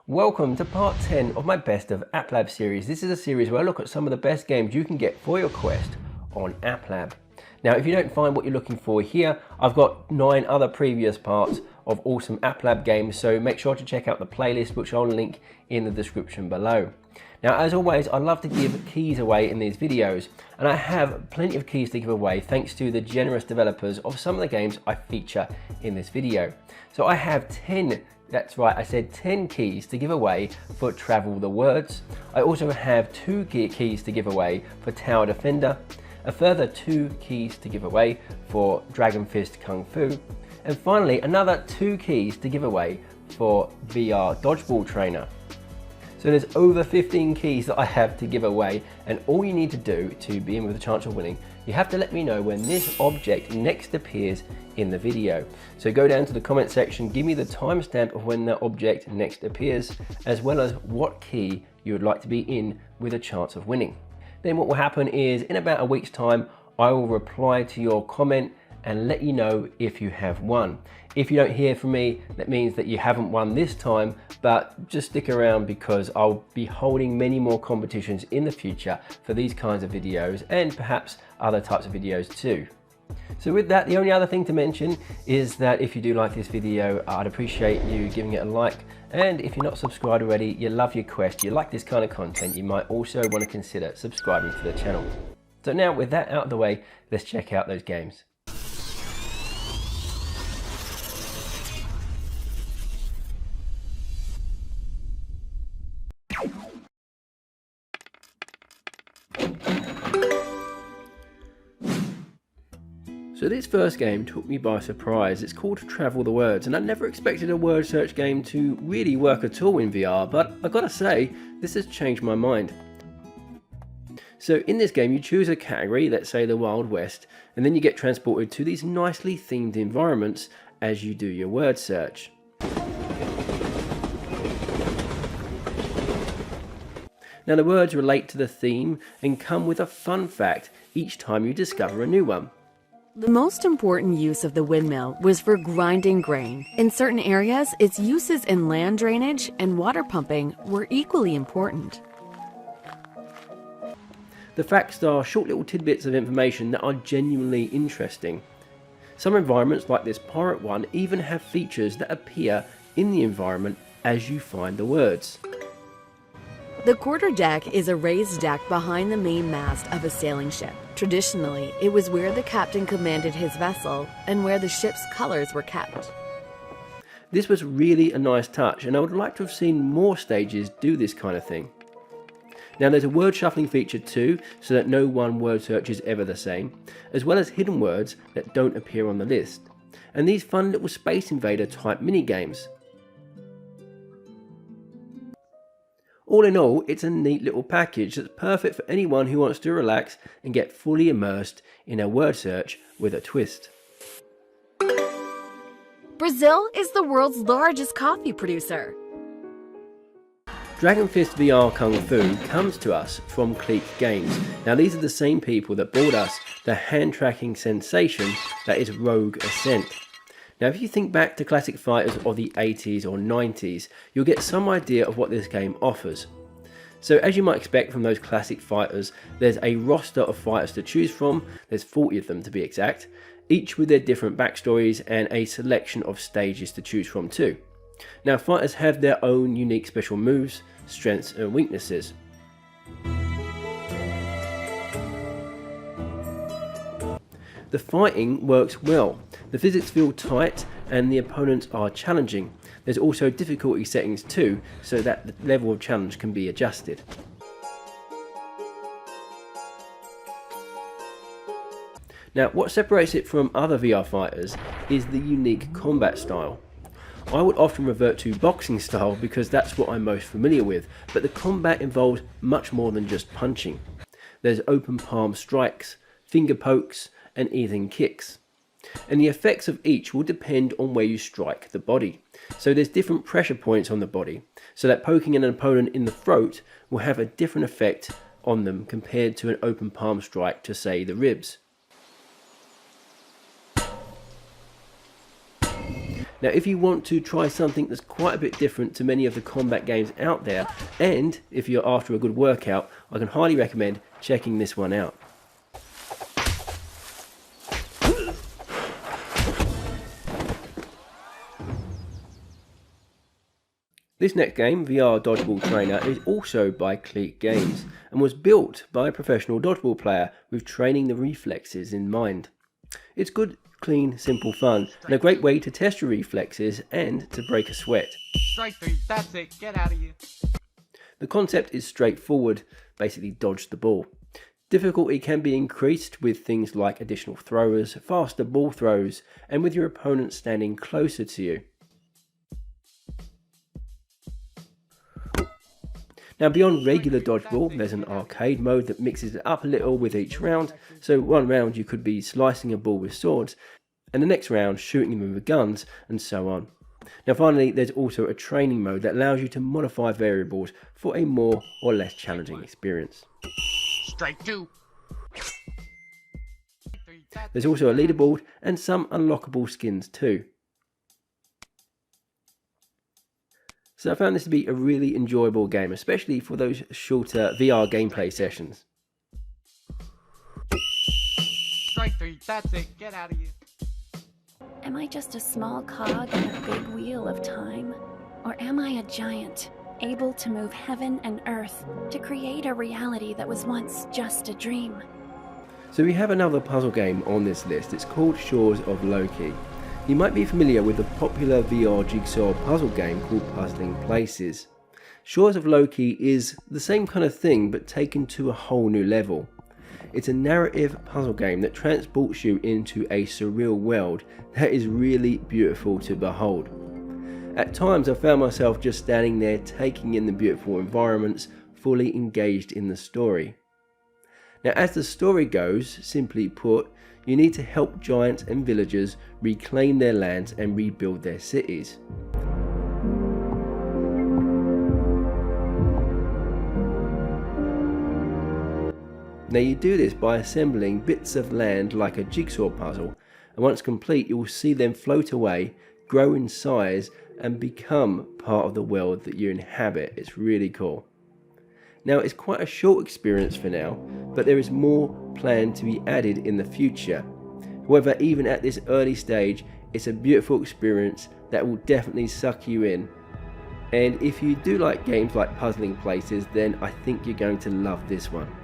Welcome to part 10 of my Best of Applab series. This is a series where I look at some of the best games you can get for your Quest on Applab. Now, if you don't find what you're looking for here, I've got 9 other previous parts of awesome Applab games, so make sure to check out the playlist, which I'll link in the description below. Now, as always, I love to give keys away in these videos, and I have plenty of keys to give away thanks to the generous developers of some of the games I feature in this video. So I have 10, that's right, I said 10 keys to give away for Travel the Words. I also have 2 keys to give away for Tower Defender, a further 2 keys to give away for Dragon Fist Kung Fu, and finally another 2 keys to give away for VR Dodgeball Trainer. So there's over 15 keys that I have to give away, and all you need to do to be in with a chance of winning, you have to let me know when this object next appears in the video. So go down to the comment section, give me the timestamp of when that object next appears, as well as what key you would like to be in with a chance of winning. Then what will happen is in about a week's time, I will reply to your comment and let you know if you have won. If you don't hear from me, that means that you haven't won this time, but just stick around because I'll be holding many more competitions in the future for these kinds of videos and perhaps other types of videos too. So with that, the only other thing to mention is that if you do like this video, I'd appreciate you giving it a like. And if you're not subscribed already, you love your Quest, you like this kind of content, you might also want to consider subscribing to the channel. So now with that out of the way, let's check out those games. So this first game took me by surprise. It's called Travel the Words, and I never expected a word search game to really work at all in VR, but I gotta say, this has changed my mind. So in this game you choose a category, let's say the Wild West, and then you get transported to these nicely themed environments as you do your word search. Now the words relate to the theme and come with a fun fact each time you discover a new one. The most important use of the windmill was for grinding grain. In certain areas, its uses in land drainage and water pumping were equally important. The facts are short little tidbits of information that are genuinely interesting. Some environments like this pirate one even have features that appear in the environment as you find the words. The quarterdeck is a raised deck behind the main mast of a sailing ship. Traditionally, it was where the captain commanded his vessel and where the ship's colors were kept. This was really a nice touch, and I would like to have seen more stages do this kind of thing. Now there's a word shuffling feature too, so that no one word search is ever the same, as well as hidden words that don't appear on the list, and these fun little Space Invader type mini games. All in all, it's a neat little package that's perfect for anyone who wants to relax and get fully immersed in a word search with a twist. Brazil is the world's largest coffee producer. Dragon Fist VR Kung Fu comes to us from Clique Games. Now these are the same people that brought us the hand tracking sensation that is Rogue Ascent. Now if you think back to classic fighters of the 80s or 90s, you'll get some idea of what this game offers. So as you might expect from those classic fighters, there's a roster of fighters to choose from, there's 40 of them to be exact, each with their different backstories and a selection of stages to choose from too. Now fighters have their own unique special moves, strengths and weaknesses. The fighting works well, the physics feel tight and the opponents are challenging. There's also difficulty settings too, so that the level of challenge can be adjusted. Now what separates it from other VR fighters is the unique combat style. I would often revert to boxing style because that's what I'm most familiar with, but the combat involves much more than just punching. There's open palm strikes, finger pokes, and even kicks. And the effects of each will depend on where you strike the body. So there's different pressure points on the body, so that poking an opponent in the throat will have a different effect on them compared to an open palm strike to, say, the ribs. Now if you want to try something that's quite a bit different to many of the combat games out there, and if you're after a good workout, I can highly recommend checking this one out. This next game, VR Dodgeball Trainer, is also by Clique Games and was built by a professional dodgeball player with training the reflexes in mind. It's good, clean, simple fun and a great way to test your reflexes and to break a sweat. Strike three, that's it, get out of here. The concept is straightforward, basically dodge the ball. Difficulty can be increased with things like additional throwers, faster ball throws, and with your opponent standing closer to you. Now beyond regular dodgeball, there's an arcade mode that mixes it up a little with each round, so one round you could be slicing a ball with swords, and the next round shooting them with guns, and so on. Now finally, there's also a training mode that allows you to modify variables for a more or less challenging experience. Strike two. There's also a leaderboard and some unlockable skins too. So I found this to be a really enjoyable game, especially for those shorter VR gameplay sessions. Strike three, that's it, get out of here. Am I just a small cog in a big wheel of time? Or am I a giant, able to move heaven and earth to create a reality that was once just a dream? So we have another puzzle game on this list. It's called Shores of LOCI. You might be familiar with the popular VR jigsaw puzzle game called Puzzling Places. Shores of LOCI is the same kind of thing but taken to a whole new level. It's a narrative puzzle game that transports you into a surreal world that is really beautiful to behold. At times I found myself just standing there taking in the beautiful environments, fully engaged in the story. Now as the story goes, simply put, you need to help giants and villagers reclaim their lands and rebuild their cities. Now you do this by assembling bits of land like a jigsaw puzzle, and once complete you will see them float away, grow in size and become part of the world that you inhabit. It's really cool. Now it's quite a short experience for now, but there is more planned to be added in the future. However, even at this early stage, it's a beautiful experience that will definitely suck you in. And if you do like games like Puzzling Places, then I think you're going to love this one.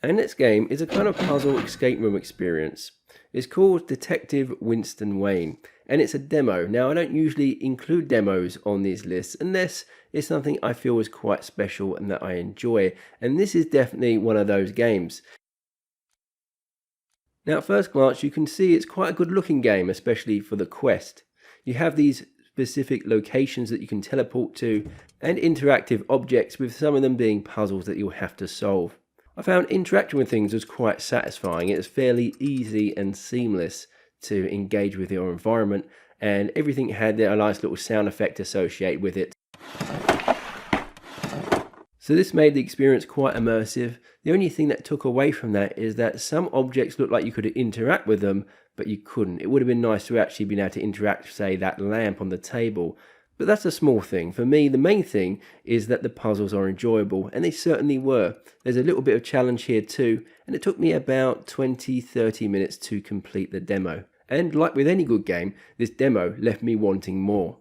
Our next game is a kind of puzzle escape room experience. It's called Detective Winston Wayne, and it's a demo. Now I don't usually include demos on these lists unless it's something I feel is quite special and that I enjoy, and this is definitely one of those games. Now at first glance you can see it's quite a good looking game, especially for the quest. You have these specific locations that you can teleport to and interactive objects, with some of them being puzzles that you'll have to solve. I found interacting with things was quite satisfying. It was fairly easy and seamless to engage with your environment, and everything had a nice little sound effect associated with it. So this made the experience quite immersive. The only thing that took away from that is that some objects looked like you could interact with them, but you couldn't. It would have been nice to actually been able to interact with, say, that lamp on the table. But that's a small thing. For me, the main thing is that the puzzles are enjoyable, and they certainly were. There's a little bit of challenge here too, and it took me about 20-30 minutes to complete the demo. And like with any good game, this demo left me wanting more.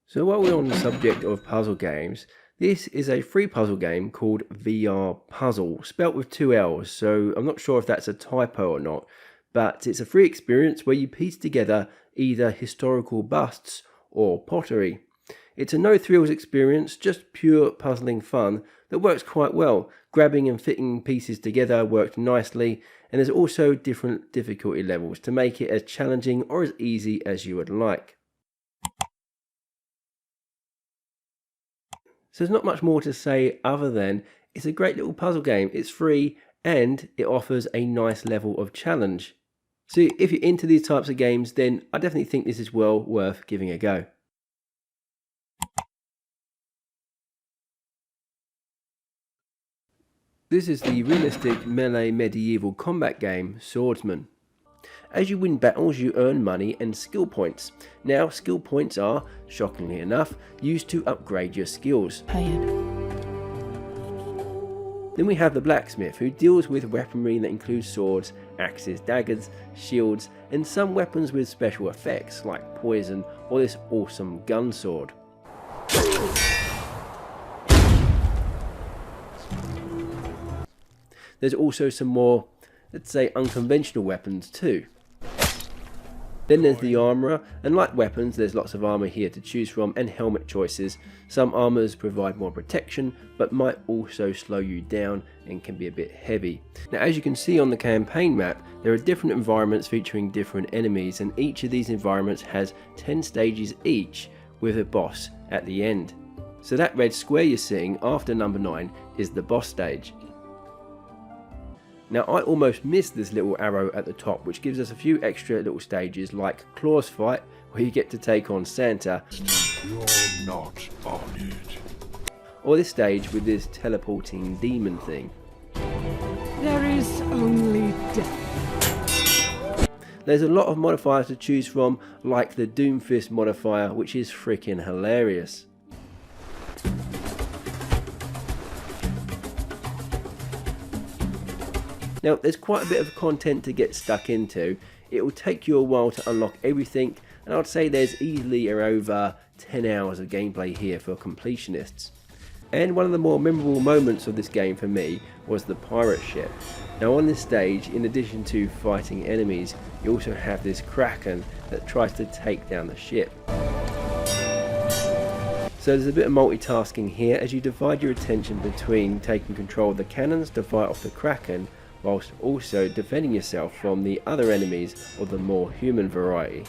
So while we're on the subject of puzzle games, this is a free puzzle game called VRPUZZLE, spelt with 2 L's, so I'm not sure if that's a typo or not. But it's a free experience where you piece together either historical busts or pottery. It's a no thrills experience, just pure puzzling fun that works quite well. Grabbing and fitting pieces together worked nicely, and there's also different difficulty levels to make it as challenging or as easy as you would like. So there's not much more to say other than it's a great little puzzle game. It's free and it offers a nice level of challenge. So if you're into these types of games, then I definitely think this is well worth giving a go. This is the realistic melee medieval combat game Swordsman. As you win battles, you earn money and skill points. Now, skill points are, shockingly enough, used to upgrade your skills. Then we have the blacksmith, who deals with weaponry that includes swords, axes, daggers, shields, and some weapons with special effects like poison or this awesome gun sword. There's also some more, let's say, unconventional weapons too. Then there's the armourer, and like weapons there's lots of armour here to choose from and helmet choices. Some armours provide more protection but might also slow you down and can be a bit heavy. Now, as you can see on the campaign map, there are different environments featuring different enemies, and each of these environments has 10 stages each with a boss at the end. So that red square you're seeing after number 9 is the boss stage. Now, I almost missed this little arrow at the top, which gives us a few extra little stages like Claw's Fight, where you get to take on Santa. You're not on it. Or this stage with this teleporting demon thing. There is only death. There's a lot of modifiers to choose from, like the Doomfist modifier, which is freaking hilarious. Now, there's quite a bit of content to get stuck into. It will take you a while to unlock everything, and I'd say there's easily over 10 hours of gameplay here for completionists. And one of the more memorable moments of this game for me was the pirate ship. Now, on this stage, in addition to fighting enemies, you also have this kraken that tries to take down the ship. So there's a bit of multitasking here as you divide your attention between taking control of the cannons to fight off the kraken, whilst also defending yourself from the other enemies of the more human variety.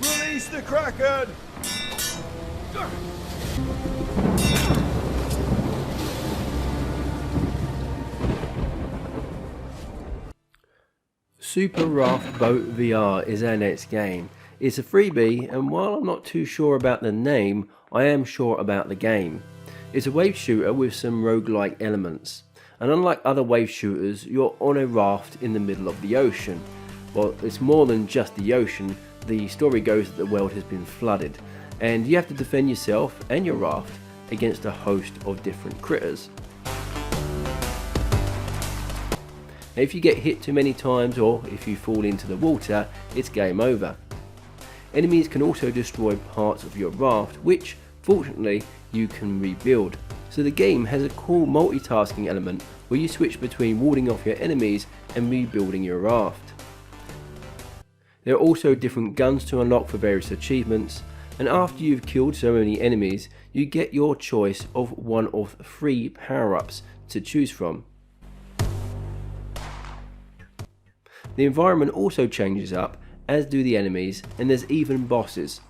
Release the Kraken! Super Raft Boat VR is our next game. It's a freebie, and while I'm not too sure about the name, I am sure about the game. It's a wave shooter with some roguelike elements. And unlike other wave shooters, you're on a raft in the middle of the ocean. Well, it's more than just the ocean. The story goes that the world has been flooded, and you have to defend yourself and your raft against a host of different critters. Now, if you get hit too many times, or if you fall into the water, it's game over. Enemies can also destroy parts of your raft, which fortunately you can rebuild. So the game has a cool multitasking element where you switch between warding off your enemies and rebuilding your raft. There are also different guns to unlock for various achievements, and after you've killed so many enemies, you get your choice of one of 3 power-ups to choose from. The environment also changes up, as do the enemies, and there's even bosses.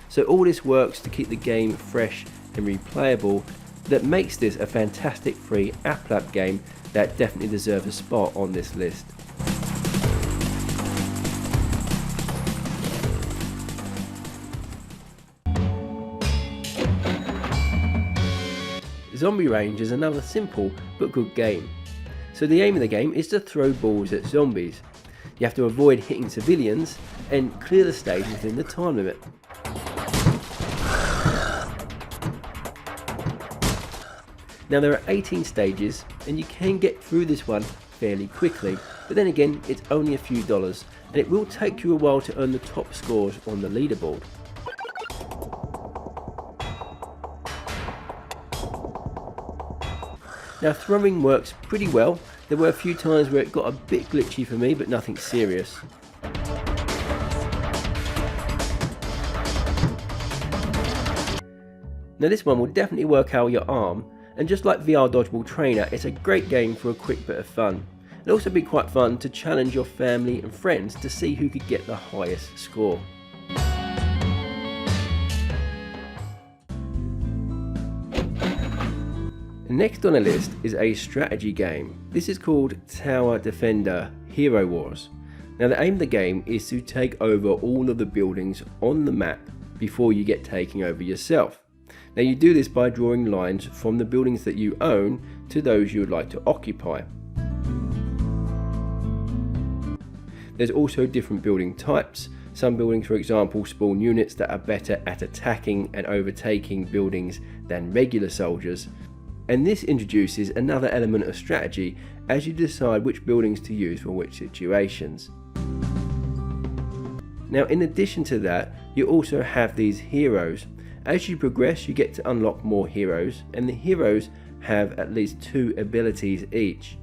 So all this works to keep the game fresh and replayable, that makes this a fantastic free applab game that definitely deserves a spot on this list. Zombie Range is another simple but good game. So the aim of the game is to throw balls at zombies. You have to avoid hitting civilians and clear the stage within the time limit. Now, there are 18 stages, and you can get through this one fairly quickly, but then again, it's only a few dollars, and it will take you a while to earn the top scores on the leaderboard. Now, throwing works pretty well. There were a few times where it got a bit glitchy for me, but nothing serious. Now, this one will definitely work out your arm, and just like VR Dodgeball Trainer, it's a great game for a quick bit of fun. It'll also be quite fun to challenge your family and friends to see who could get the highest score. Next on the list is a strategy game. This is called Tower Defender Hero Wars. Now, the aim of the game is to take over all of the buildings on the map before you get taken over yourself. Now you do this by drawing lines from the buildings that you own to those you would like to occupy. There's also different building types. Some buildings, for example, spawn units that are better at attacking and overtaking buildings than regular soldiers. And this introduces another element of strategy as you decide which buildings to use for which situations. Now, in addition to that, you also have these heroes. As you progress, you get to unlock more heroes, and the heroes have at least 2 abilities each.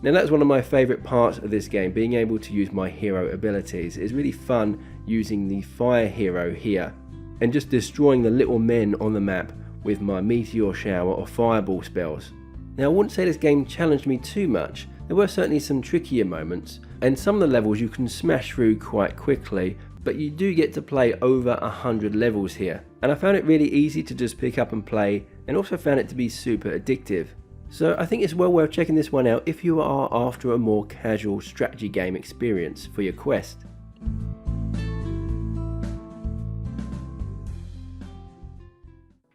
Now that's one of my favourite parts of this game, being able to use my hero abilities. It's really fun using the fire hero here and just destroying the little men on the map with my meteor shower or fireball spells. Now I wouldn't say this game challenged me too much. There were certainly some trickier moments, and some of the levels you can smash through quite quickly, but you do get to play over 100 levels here. And I found it really easy to just pick up and play, and also found it to be super addictive. So I think it's well worth checking this one out if you are after a more casual strategy game experience for your quest.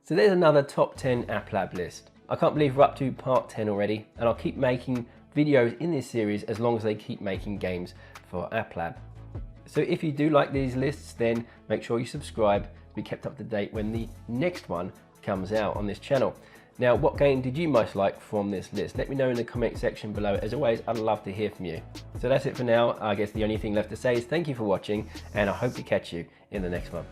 So there's another top 10 applab list. I can't believe we're up to part 10 already, and I'll keep making videos in this series as long as they keep making games for applab. So if you do like these lists, then make sure you subscribe to be kept up to date when the next one comes out on this channel. Now, what game did you most like from this list? Let me know in the comment section below. As always, I'd love to hear from you. So that's it for now. I guess the only thing left to say is thank you for watching, and I hope to catch you in the next one.